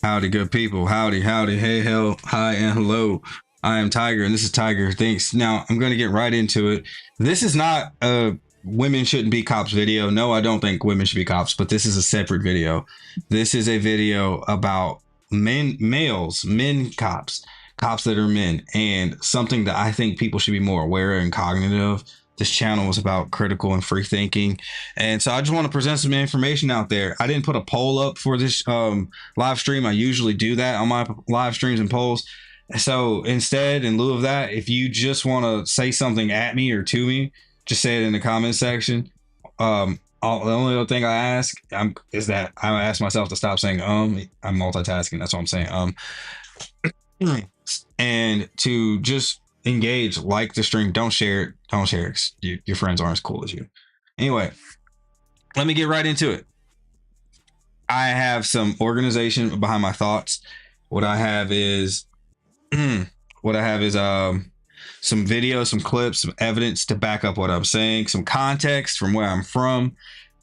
Howdy, good people. Howdy, howdy, hey, hell, hi, and hello. I am Tiger, and this is Tiger Thinks. Now, I'm going to get right into it. This is not a women shouldn't be cops video. No, I don't think women should be cops, but this is a separate video. This is a video about men cops, cops that are men, and something that I think people should be more aware and cognizant of. This channel was about critical and free thinking. And so I just want to present some information out there. I didn't put a poll up for this live stream. I usually do that on my live streams and polls. So instead, in lieu of that, if you just want to say something at me or to me, just say it in the comment section. The only other thing I ask is that I ask myself to stop saying I'm multitasking. That's what I'm saying. And to just engage, like the stream, don't share it. Don't share it. Your friends aren't as cool as you. Anyway, let me get right into it. I have some organization behind my thoughts. What I have is some videos, some clips, some evidence to back up what I'm saying, some context from where I'm from,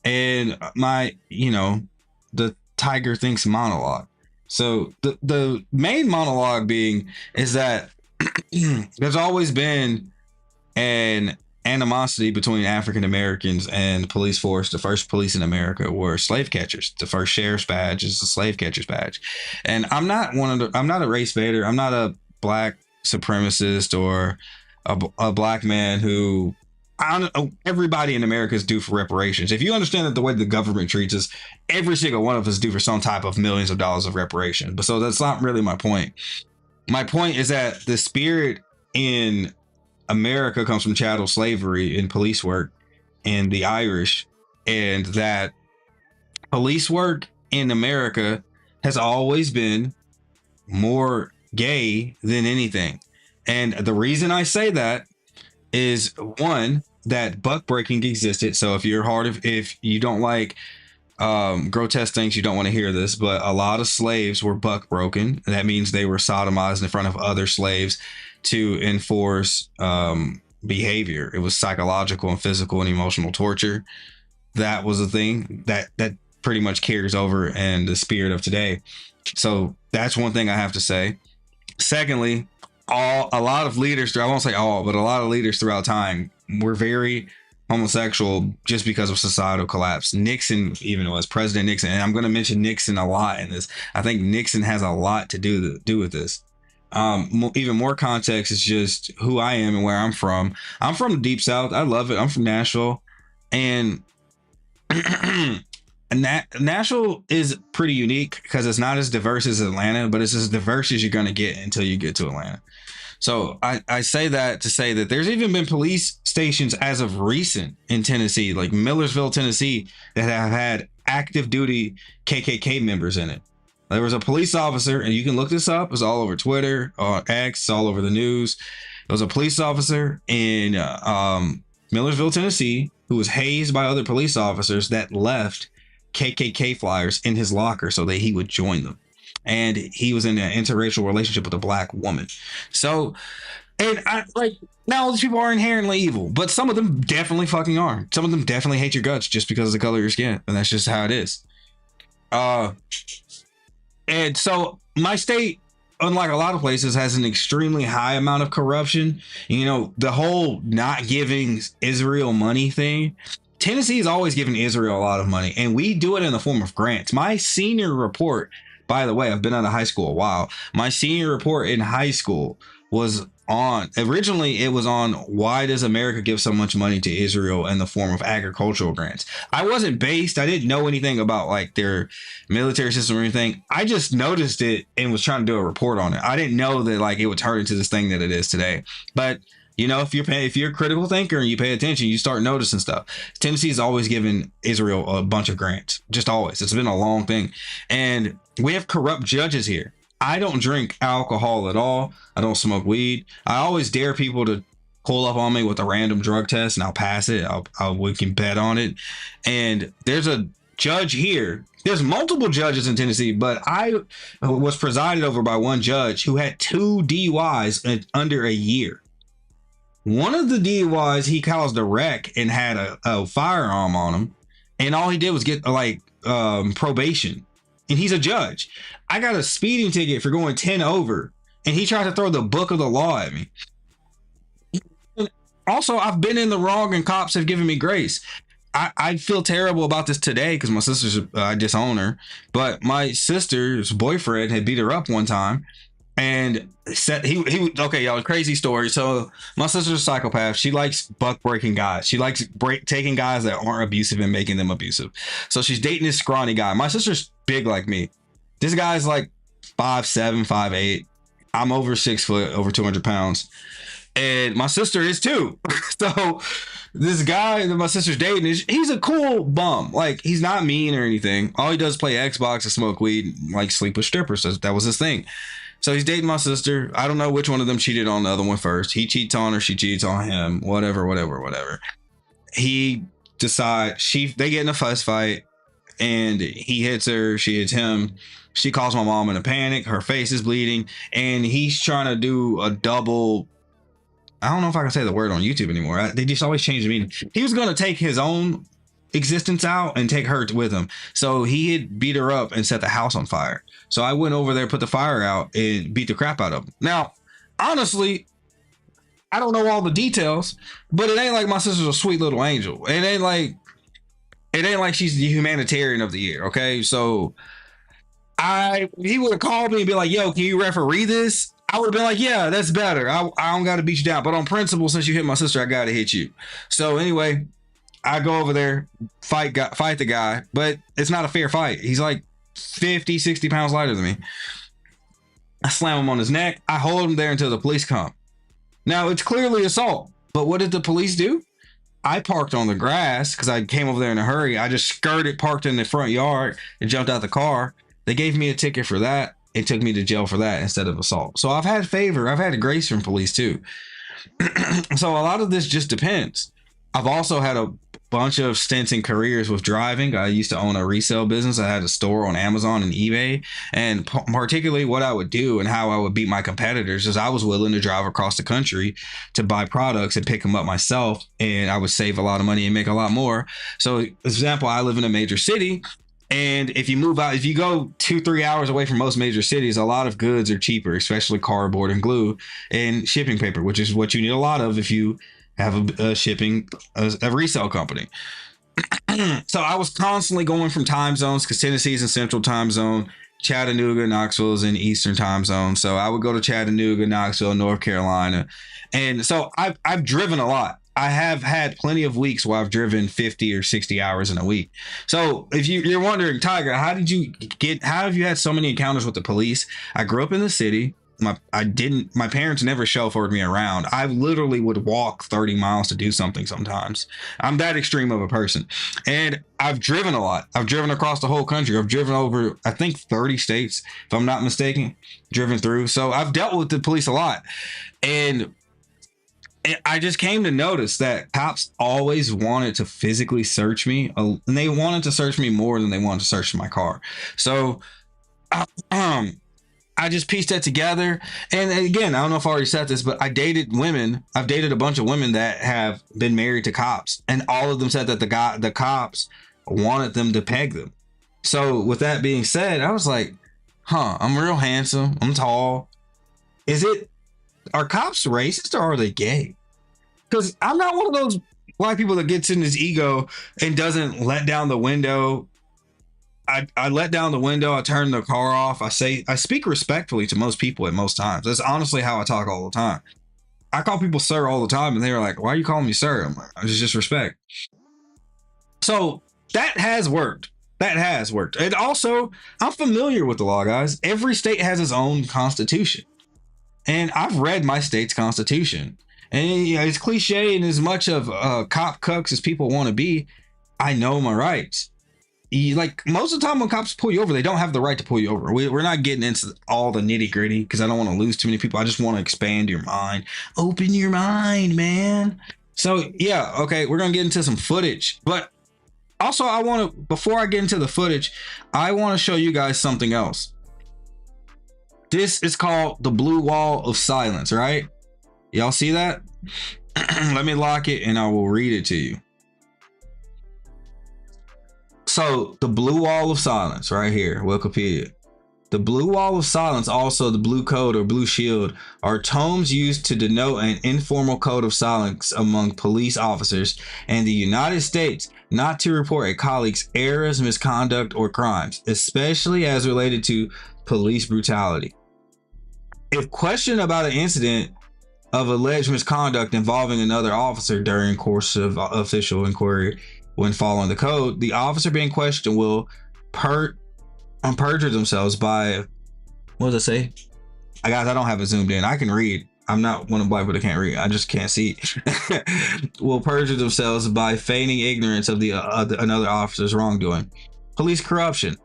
and my, the Tiger Thinks monologue. So the main monologue being is that there's always been an animosity between African Americans and the police force. The first police in America were slave catchers. The first sheriff's badge is the slave catcher's badge. And I'm not a race baiter. I'm not a black supremacist or a black man who everybody in America is due for reparations. If you understand that the way the government treats us, every single one of us is due for some type of millions of dollars of reparation. But so that's not really my point. My point is that the spirit in America comes from chattel slavery and police work and the Irish, and that police work in America has always been more gay than anything. And the reason I say that is, one, that buck breaking existed. So if you don't like grotesque things, you don't want to hear this, but a lot of slaves were buck broken. That means they were sodomized in front of other slaves to enforce behavior. It was psychological and physical and emotional torture. That was a thing that pretty much carries over in the spirit of today. So that's one thing I have to say. Secondly, a lot of leaders, I won't say all, but a lot of leaders throughout time were very homosexual just because of societal collapse. Nixon even was, President Nixon, and I'm going to mention Nixon a lot in this. I think Nixon has a lot to do with this. Even more context is just who I am and where I'm from. I'm from the Deep South. I love it. I'm from Nashville, and Nashville is pretty unique because it's not as diverse as Atlanta, but it's as diverse as you're going to get until you get to Atlanta. So I say that to say that there's even been police stations as of recent in Tennessee, like Millersville, Tennessee, that have had active duty KKK members in it. There was a police officer, and you can look this up. It's all over Twitter, X, it's all over the news. There was a police officer in Millersville, Tennessee, who was hazed by other police officers that left KKK flyers in his locker so that he would join them. And he was in an interracial relationship with a black woman. So, and now these people are inherently evil, but some of them definitely fucking are. Some of them definitely hate your guts just because of the color of your skin, and that's just how it is. And so my state, unlike a lot of places, has an extremely high amount of corruption. The whole not giving Israel money thing. Tennessee is always giving Israel a lot of money, and we do it in the form of grants. My senior report, by the way, I've been out of high school a while. My senior report in high school was originally it was on why does America give so much money to Israel in the form of agricultural grants. I didn't know anything about like their military system or anything. I just noticed it and was trying to do a report on it. I didn't know that like it would turn into this thing that it is today. But if you're a critical thinker and you pay attention, you start noticing stuff. Tennessee's always given Israel a bunch of grants, just always. It's been a long thing. And we have corrupt judges here. I don't drink alcohol at all. I don't smoke weed. I always dare people to pull up on me with a random drug test and I'll pass it. We can bet on it. And there's a judge here. There's multiple judges in Tennessee, but I was presided over by one judge who had 2 DUIs in under a year. One of the DUIs, he caused a wreck and had a firearm on him. And all he did was get probation. and he's a judge. I got a speeding ticket for going 10 over, and he tried to throw the book of the law at me. Also, I've been in the wrong and cops have given me grace. I feel terrible about this today because my sister's, I disown her, but my sister's boyfriend had beat her up one time and said he okay, y'all, crazy story. So my sister's a psychopath. She likes buck breaking guys. She likes taking guys that aren't abusive and making them abusive. So she's dating this scrawny guy. My sister's big like me. This guy's like 5'7", 5'8". I'm over 6 foot, over 200 pounds. And my sister is too. So this guy that my sister's dating, he's a cool bum. Like, he's not mean or anything. All he does is play Xbox and smoke weed, like sleep with strippers. So that was his thing. So he's dating my sister. I don't know which one of them cheated on the other one first. He cheats on her, she cheats on him, whatever. He decides, they get in a fuss fight and he hits her, she hits him. She calls my mom in a panic. Her face is bleeding and he's trying to do a double. I don't know if I can say the word on YouTube anymore. They just always change the meaning. He was going to take his own existence out and take her with him. So he had beat her up and set the house on fire. So I went over there, put the fire out and beat the crap out of him. Now, honestly, I don't know all the details, but it ain't like my sister's a sweet little angel. It ain't like she's the humanitarian of the year. Okay. So he would have called me and be like, yo, can you referee this? I would have been like, yeah, that's better. I don't got to beat you down. But on principle, since you hit my sister, I got to hit you. So anyway, I go over there, fight the guy. But it's not a fair fight. He's like 50, 60 pounds lighter than me. I slam him on his neck. I hold him there until the police come. Now, it's clearly assault. But what did the police do? I parked on the grass because I came over there in a hurry. I just skirted, parked in the front yard, and jumped out the car. They gave me a ticket for that. It took me to jail for that instead of assault. So I've had grace from police too. So a lot of this just depends. I've also had a bunch of stints in careers with driving. I used to own a resale business. I had a store on Amazon and eBay. And particularly what I would do and how I would beat my competitors is I was willing to drive across the country to buy products and pick them up myself. And I would save a lot of money and make a lot more. So, for example, I live in a major city. And if you move out, if you go 2-3 hours away from most major cities, a lot of goods are cheaper, especially cardboard and glue and shipping paper, which is what you need a lot of if you have a resale company. So I was constantly going from time zones because Tennessee's in central time zone. Chattanooga, Knoxville is in Eastern time zone. So I would go to Chattanooga, Knoxville, North Carolina. And so I've driven a lot. I have had plenty of weeks where I've driven 50 or 60 hours in a week. So if you're wondering, Tiger, how have you had so many encounters with the police? I grew up in the city. My parents never chauffeured me around. I literally would walk 30 miles to do something sometimes. I'm that extreme of a person. And I've driven a lot. I've driven across the whole country. I've driven over, I think, 30 states, if I'm not mistaken, driven through. So I've dealt with the police a lot. And I just came to notice that cops always wanted to physically search me, and they wanted to search me more than they wanted to search my car. So I just pieced that together. And again, I don't know if I already said this, but I dated women. I've dated a bunch of women that have been married to cops, and all of them said that the cops wanted them to peg them. So with that being said, I was like, I'm real handsome. I'm tall. Are cops racist or are they gay? Because I'm not one of those black people that gets in his ego and doesn't let down the window. I let down the window. I turn the car off. I speak respectfully to most people at most times. That's honestly how I talk all the time. I call people sir all the time, and they're like, "Why are you calling me sir?" I'm like, "It's just respect." So that has worked. And also, I'm familiar with the law, guys. Every state has its own constitution. And I've read my state's constitution. And it's cliche, and as much of cop cucks as people want to be, I know my rights. Like, most of the time when cops pull you over, they don't have the right to pull you over. We're not getting into all the nitty gritty because I don't want to lose too many people. I just want to expand your mind. Open your mind, man. So yeah, okay, we're going to get into some footage. But also, before I get into the footage, I want to show you guys something else. This is called the blue wall of silence, right? Y'all see that? Let me lock it and I will read it to you. So the blue wall of silence right here, Wikipedia. The blue wall of silence, also the blue code or blue shield, are tomes used to denote an informal code of silence among police officers in the United States not to report a colleague's errors, misconduct, or crimes, especially as related to police brutality. If questioned about an incident of alleged misconduct involving another officer during course of official inquiry when following the code, the officer being questioned will perjure themselves by, what does it say? I don't have it zoomed in. I can read. I'm not one of black people that can't read. I just can't see. Will perjure themselves by feigning ignorance of the another officer's wrongdoing. Police corruption.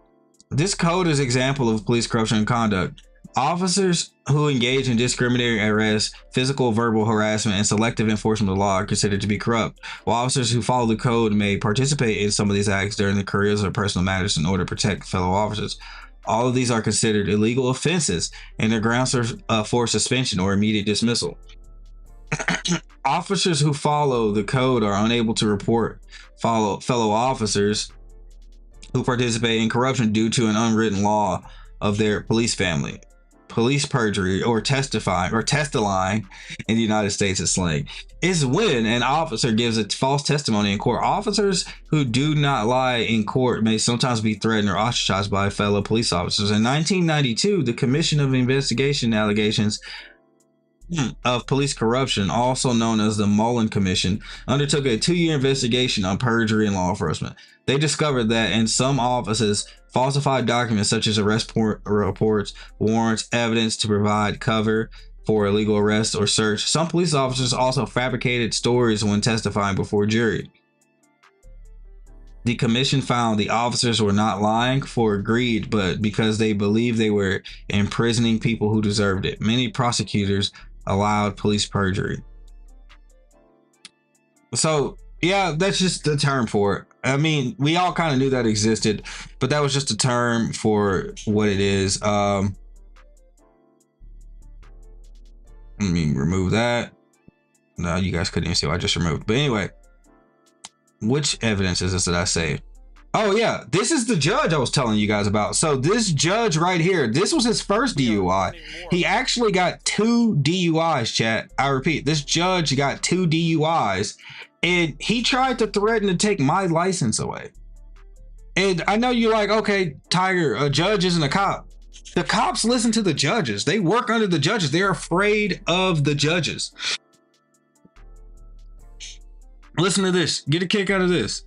This code is an example of police corruption and conduct. Officers who engage in discriminatory arrest, physical, verbal harassment, and selective enforcement of the law are considered to be corrupt, while officers who follow the code may participate in some of these acts during their careers or personal matters in order to protect fellow officers. All of these are considered illegal offenses and are grounds for suspension or immediate dismissal. Officers who follow the code are unable to report fellow officers who participate in corruption due to an unwritten law of their police family. Police perjury or testifying in the United States is slang is when an officer gives a false testimony in court. Officers who do not lie in court may sometimes be threatened or ostracized by fellow police officers. In 1992, the Commission of Investigation Allegations of Police Corruption, also known as the Mullen Commission, undertook a 2-year investigation on perjury in law enforcement. They discovered that in some offices, falsified documents such as arrest reports, warrants, evidence to provide cover for illegal arrest or search. Some police officers also fabricated stories when testifying before jury. The commission found the officers were not lying for greed, but because they believed they were imprisoning people who deserved it. Many prosecutors allowed police perjury. So yeah, that's just the term for it. I mean, we all kind of knew that existed, but that was just a term for what it is. Let me remove that. No, you guys couldn't even see what I just removed. But anyway, which evidence is this that I saved? Oh yeah, this is the judge I was telling you guys about. So this judge right here, this was his first DUI. He actually got 2 DUIs, chat. I repeat, this judge got 2 DUIs, and he tried to threaten to take my license away. And I know you're like, okay, Tiger, a judge isn't a cop. The cops listen to the judges. They work under the judges. They're afraid of the judges. Listen to this. Get a kick out of this.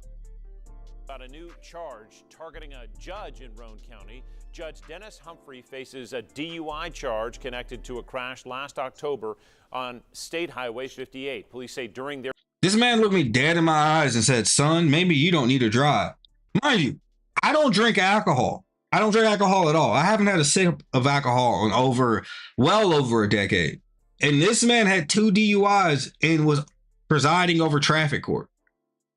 About a new charge targeting a judge in Roane County. Judge Dennis Humphrey faces a DUI charge connected to a crash last October on State Highway 58. Police say during their... This man looked me dead in my eyes and said, son, maybe you don't need to drive. Mind you, I don't drink alcohol. I don't drink alcohol at all. I haven't had a sip of alcohol in well over a decade. And this man had 2 DUIs and was presiding over traffic court.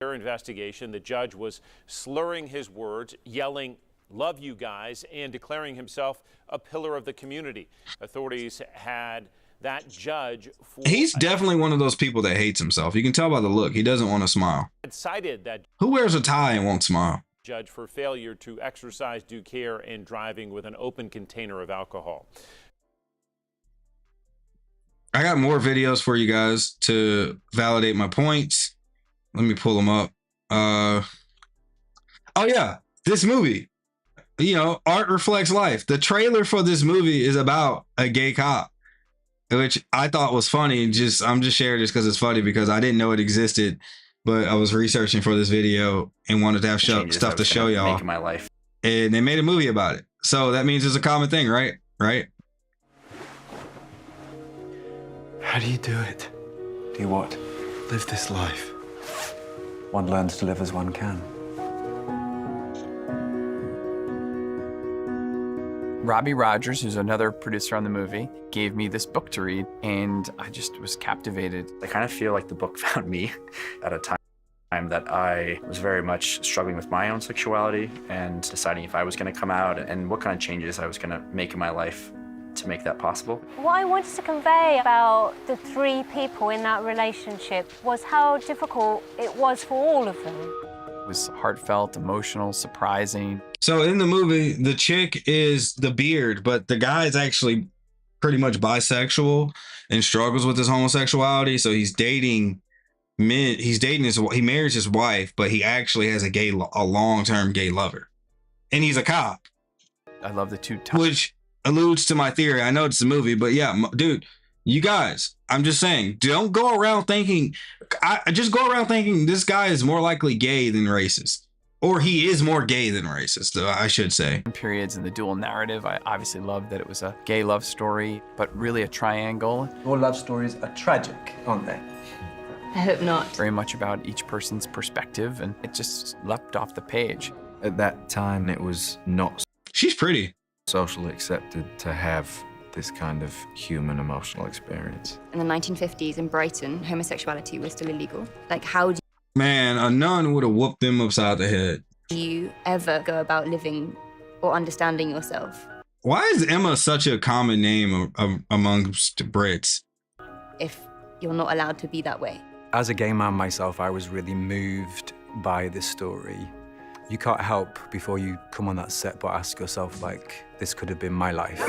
Their investigation, the judge was slurring his words, yelling, "Love you guys," and declaring himself a pillar of the community. Authorities had that judge for... He's definitely one of those people that hates himself. You can tell by the look. He doesn't want to smile. Cited that... Who wears a tie and won't smile? ...judge for failure to exercise due care in driving with an open container of alcohol. I got more videos for you guys to validate my points. Let me pull them up. Oh yeah, this movie, art reflects life. The trailer for this movie is about a gay cop, which I thought was funny. I'm just sharing this because it's funny, because I didn't know it existed, but I was researching for this video and wanted to have stuff to show y'all. My life. And they made a movie about it. So that means it's a common thing, right? Right? How do you do it? Do what? Live this life. One learns to live as one can. Robbie Rogers, who's another producer on the movie, gave me this book to read, and I just was captivated. I kind of feel like the book found me at a time that I was very much struggling with my own sexuality and deciding if I was going to come out and what kind of changes I was going to make in my life to make that possible. What I wanted to convey about the 3 people in that relationship was how difficult it was for all of them. It was heartfelt, emotional, surprising. So in the movie, the chick is the beard, but the guy is actually pretty much bisexual and struggles with his homosexuality. So he's dating men. He marries his wife, but he actually has a long-term gay lover, and he's a cop. I love the two which alludes to my theory. I know it's a movie, but yeah, dude, you guys, I'm just saying, don't go around thinking. I just go around thinking this guy is more likely gay than racist. Or he is more gay than racist, I should say. Periods in the dual narrative. I obviously loved that it was a gay love story, but really a triangle. All love stories are tragic, aren't they? I hope not. Very much about each person's perspective, and it just leapt off the page. At that time, it was not She's pretty. socially accepted to have this kind of human emotional experience. In the 1950s in Brighton, homosexuality was still illegal. Like, how do Man, a nun would have whooped them upside the head. you ever go about living or understanding yourself Why is Emma such a common name amongst Brits? if you're not allowed to be that way? As a gay man myself, I was really moved by this story. You can't help before you come on that set but ask yourself, like, this could have been my life.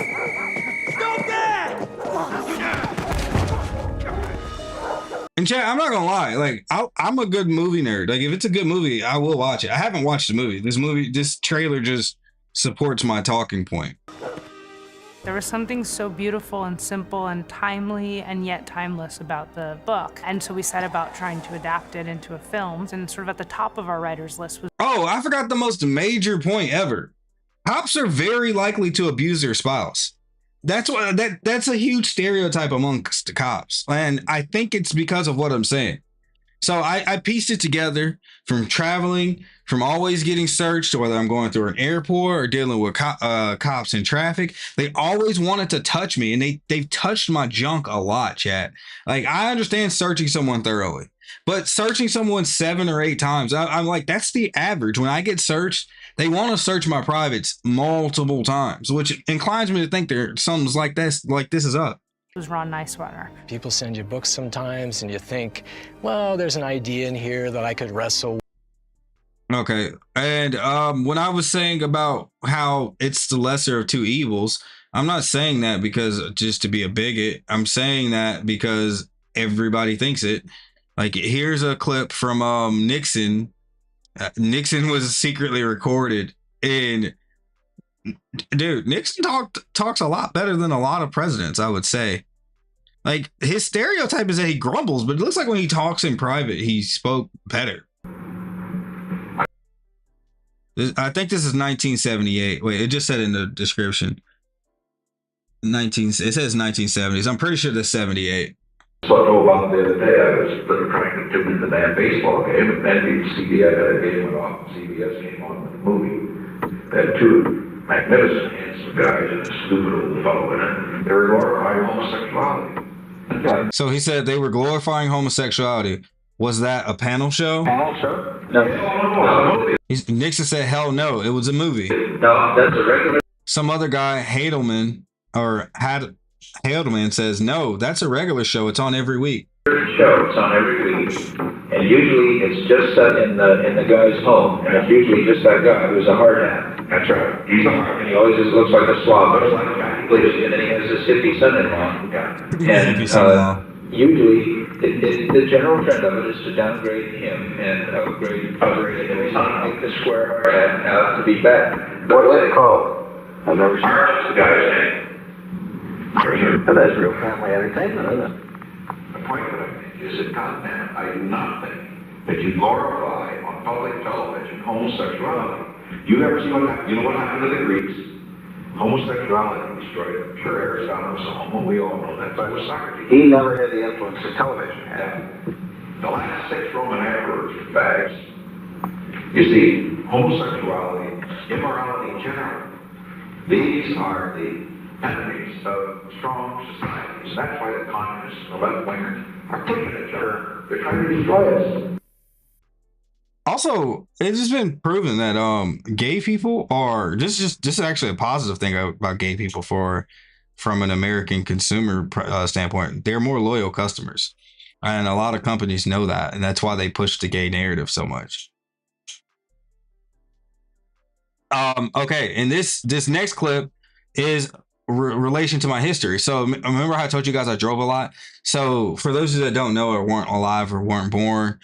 And chat, I'm not gonna lie, like I'm a good movie nerd. Like if it's a good movie, I will watch it. I haven't watched the movie. This trailer just supports my talking point. There was something so beautiful and simple and timely and yet timeless about the book. And so we set about trying to adapt it into a film. And sort of at the top of our writer's list was... Oh, I forgot the most major point ever. Cops are very likely to abuse their spouse. That's a huge stereotype amongst the cops. And I think it's because of what I'm saying. So I pieced it together from traveling, from always getting searched, whether I'm going through an airport or dealing with cops in traffic. They always wanted to touch me, and they've touched my junk a lot, chat. Like, I understand searching someone thoroughly, but searching someone 7 or 8 times, I'm like, that's the average. When I get searched, they want to search my privates multiple times, which inclines me to think there's something's like this is up. It was Ron Nicewater. People send you books sometimes and you think, well, there's an idea in here that I could wrestle with. Okay. And when I was saying about how it's the lesser of two evils, I'm not saying that because just to be a bigot. I'm saying that because everybody thinks it. Like, here's a clip from Nixon. Nixon was secretly recorded, and dude, Nixon talks a lot better than a lot of presidents, I would say. Like, his stereotype is that he grumbles, but it looks like when he talks in private, he spoke better. I think this is 1978. Wait, it just said in the description. It says 1970s. I'm pretty sure that's 78. So I know about the other day, I was trying to tune in the damn baseball game, and then CBS had a game went off, and CBS came on with a movie. They had 2 magnificent, handsome guys and a stupid old fellow in it. They were glorifying homosexuality. So he said they were glorifying homosexuality. Was that a panel show? Panel show? No. Nixon said, hell no, it was a movie. No, that's a regular. Some other guy, Hadelman says, no, that's a regular show. It's on every week. Show. It's on every week. And usually it's just set in the guy's home. And it's usually just that guy who's a hard hat. That's right. He's a hard hat. And he always just looks like a slob. But like and then he has this hippie son-in-law. And usually the general trend of it is to downgrade him and upgrade him. He's not like the square hard hat out to be bad. What's it called? I've never seen it. The guy's name. And that's real family entertainment, isn't it? The point that I make is that, goddamn, I do not think that you glorify on public television homosexuality. You ever see what happened? You know what happened to the Greeks? Homosexuality destroyed it. Sure, Aristotle was a homo. We all know that. But with Socrates, he never had the influence that television had. The last 6 Roman emperors were fags. You see, homosexuality, immorality in general, these are the enemies of strong societies. That's why the communists and the left-wingers are pushing each other. They're trying to destroy us. Also, it's just been proven that gay people are this is actually a positive thing about gay people from an American consumer standpoint. They're more loyal customers, and a lot of companies know that, and that's why they push the gay narrative so much. Okay, and this next clip is relation to my history. So remember how I told you guys I drove a lot? So for those of you that don't know or weren't alive or weren't born,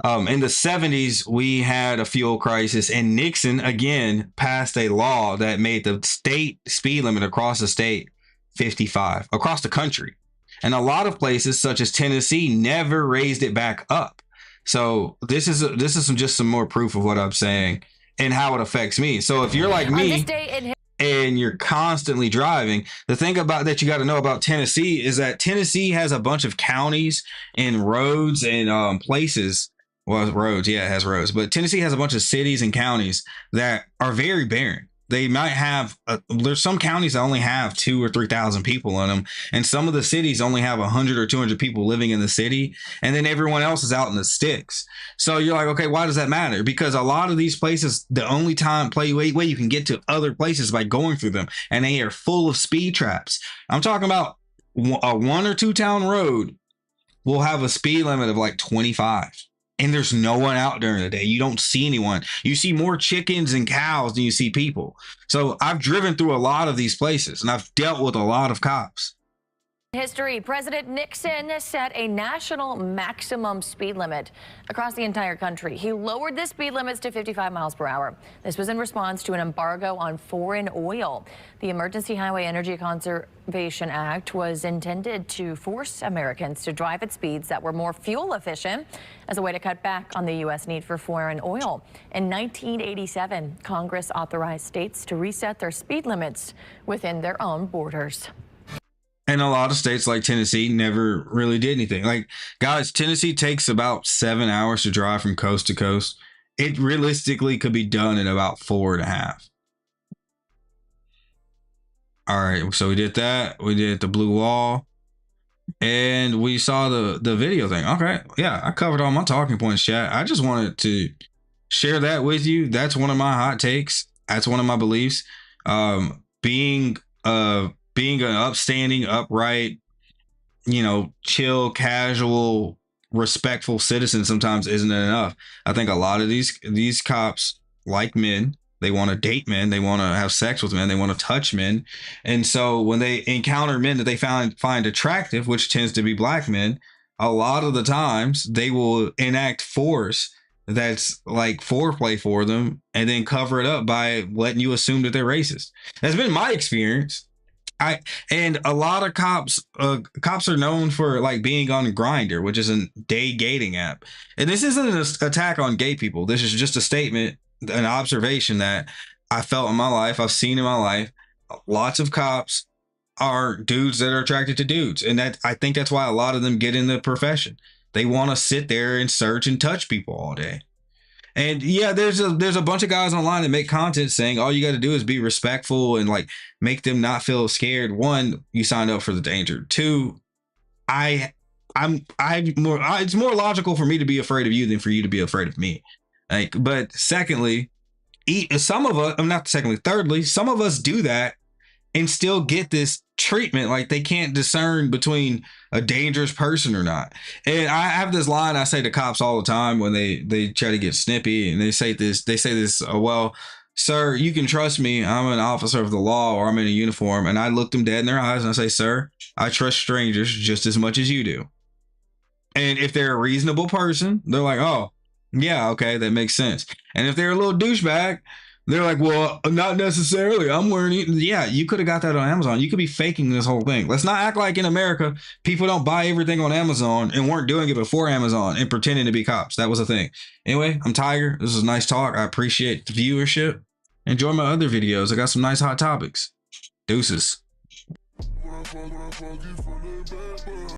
in the 70s, we had a fuel crisis, and Nixon again passed a law that made the state speed limit across the state 55 across the country. And a lot of places, such as Tennessee, never raised it back up. So this is just some more proof of what I'm saying and how it affects me. So if you're like me and you're constantly driving, the thing about that you got to know about Tennessee is that Tennessee has a bunch of counties and roads and places. Well, roads, yeah, it has roads, but Tennessee has a bunch of cities and counties that are very barren. They might have there's some counties that only have 2,000 or 3,000 people in them, and some of the cities only have 100 or 200 people living in the city, and then everyone else is out in the sticks. So you're like, okay, why does that matter? Because a lot of these places, the only way you can get to other places is by going through them, and they are full of speed traps. I'm talking about a 1 or 2 town road will have a speed limit of like 25. And there's no one out during the day. You don't see anyone. You see more chickens and cows than you see people. So I've driven through a lot of these places, and I've dealt with a lot of cops. History. President Nixon set a national maximum speed limit across the entire country. He lowered the speed limits to 55 miles per hour. This was in response to an embargo on foreign oil. The Emergency Highway Energy Conservation Act was intended to force Americans to drive at speeds that were more fuel efficient as a way to cut back on the U.S. need for foreign oil. In 1987, Congress authorized states to reset their speed limits within their own borders. And a lot of states like Tennessee never really did anything. Like, guys, Tennessee takes about 7 hours to drive from coast to coast. It realistically could be done in about 4.5. All right, so we did that. We did the blue wall. And we saw the video thing. Okay, yeah, I covered all my talking points, chat. I just wanted to share that with you. That's one of my hot takes. That's one of my beliefs. Being an upstanding, upright, chill, casual, respectful citizen sometimes isn't enough. I think a lot of these cops like men. They want to date men. They want to have sex with men. They want to touch men. And so when they encounter men that they find attractive, which tends to be black men, a lot of the times they will enact force that's like foreplay for them and then cover it up by letting you assume that they're racist. That's been my experience. And a lot of cops are known for like being on Grindr, which is a gay dating app. And this isn't an attack on gay people. This is just a statement, an observation that I felt in my life. I've seen in my life. Lots of cops are dudes that are attracted to dudes. And I think that's why a lot of them get in the profession. They want to sit there and search and touch people all day. And yeah, there's a bunch of guys online that make content saying all you got to do is be respectful and like make them not feel scared. One, you signed up for the danger. Two, it's more logical for me to be afraid of you than for you to be afraid of me. Like, but secondly, thirdly, some of us do that and still get this treatment like they can't discern between a dangerous person or not. And I have this line I say to cops all the time when they try to get snippy, and they say this, well, sir, you can trust me. I'm an officer of the law, or I'm in a uniform. And I look them dead in their eyes and I say, sir, I trust strangers just as much as you do. And if they're a reasonable person, they're like, oh, yeah, okay, that makes sense. And if they're a little douchebag, they're like, well, not necessarily. I'm wearing it. Yeah, you could have got that on Amazon. You could be faking this whole thing. Let's not act like in America, people don't buy everything on Amazon and weren't doing it before Amazon and pretending to be cops. That was a thing. Anyway, I'm Tiger. This is a nice talk. I appreciate the viewership. Enjoy my other videos. I got some nice hot topics. Deuces.